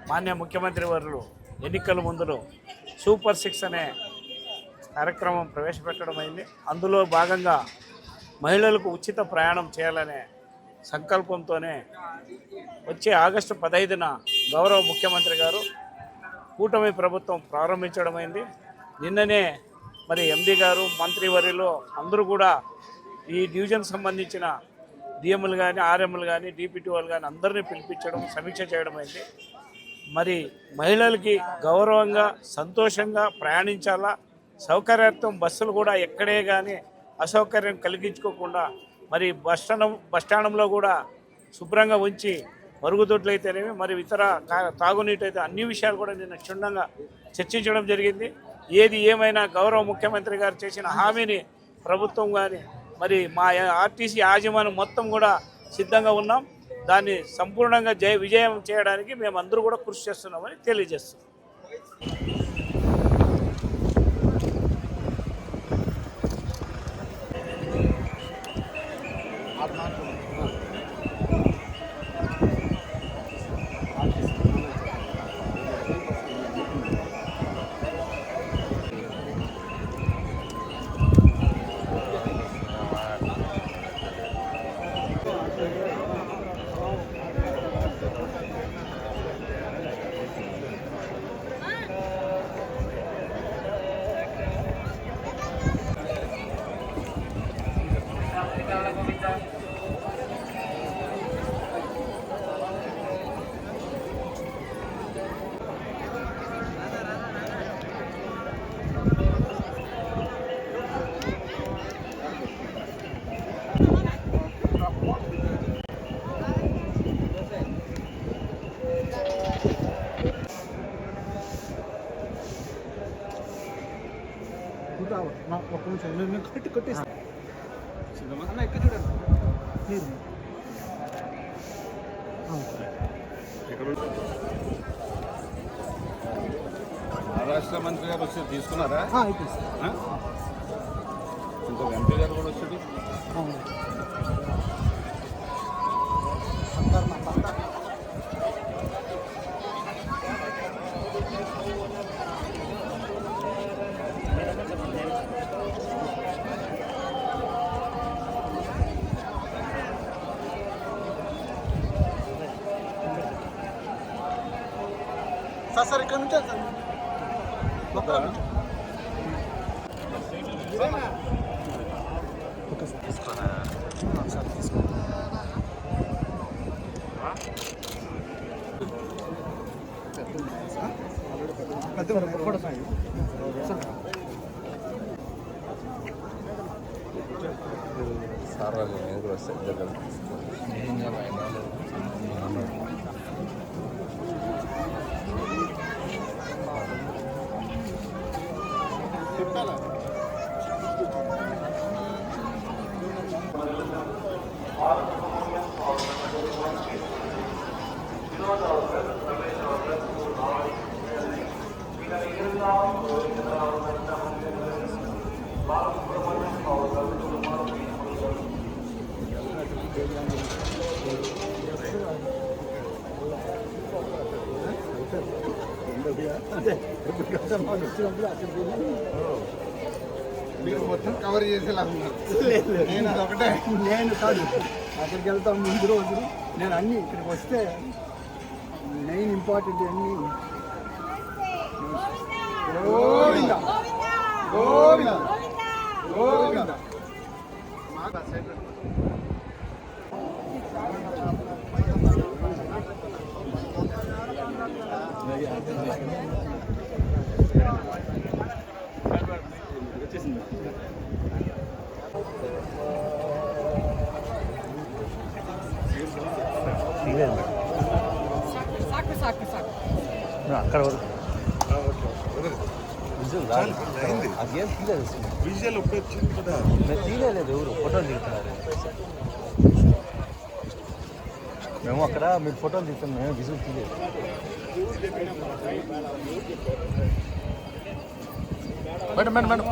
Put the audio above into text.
మాన్య ముఖ్యమంత్రి వర్యులు ఎన్నికల ముందులో సూపర్ 6 అనే కార్యక్రమం ప్రవేశపెట్టడం అయింది. అందులో భాగంగా మహిళలకు ఉచిత ప్రయాణం చేయాలనే సంకల్పంతోనే వచ్చే ఆగస్టు 15న గౌరవ ముఖ్యమంత్రి గారు కూటమి ప్రభుత్వం ప్రారంభించడమైంది. నిన్ననే మరి ఎండి గారు మంత్రివర్యులు అందరూ కూడా ఈ డివిజన్ సంబంధించిన డిఎంలు కానీ ఆర్ఎంలు కానీ డిపిటిఓలు కానీ అందరినీ పిలిపించడం సమీక్ష చేయడం అయింది. మరి మహిళలకి గౌరవంగా సంతోషంగా ప్రయాణించాలా, సౌకర్యార్థం బస్సులు కూడా ఎక్కడే కానీ అసౌకర్యం కలిగించుకోకుండా మరి బస్టాండంలో కూడా శుభ్రంగా ఉంచి మరుగుదొడ్లు అయితేనేమి మరి ఇతర తాగునీటి అయితే అన్ని విషయాలు కూడా నిన్న క్షుణ్ణంగా చర్చించడం జరిగింది. ఏది ఏమైనా గౌరవ ముఖ్యమంత్రి గారు చేసిన హామీని ప్రభుత్వం కానీ మరి మా ఆర్టీసీ యాజమాన్యం మొత్తం కూడా సిద్ధంగా ఉన్నాం. దాన్ని సంపూర్ణంగా విజయం చేయడానికి మేమందరూ కూడా కృషి చేస్తున్నామని తెలియజేస్తున్నాం. ఒక్క నిమిషం నేను కొట్టేస్తాను. అన్న ఎక్కడ చూడండి మహారాష్ట్ర మంత్రి గారు వచ్చి తీసుకున్నారా? ఇంకొక ఎంపీ గారు కూడా వచ్చి సార్ ఇక్కడ నుంచి సార్ సార్ వాళ్ళు నేను కూడా వస్తాయి. మీరు మొత్తం కవర్ చేసేలా ఉన్నారు. నేను ఒకటే నేను కాదు అక్కడికి వెళ్తాం ముందు రోజు నేను అన్నీ ఇక్కడికి వస్తే మెయిన్ ఇంపార్టెంట్ అన్నీ గోవింద గోవింద గోవింద అక్కడ అదేం తీయలేదు, విజువల్ ఒకటి వచ్చింది కదా, నేను తీయలేదు. ఎవరు ఫోటోలు దిగుతున్నారు? మేము అక్కడ మీరు ఫోటోలు దిగుతాం, మేము విజువల్ తీయలేదు. Madam madam madam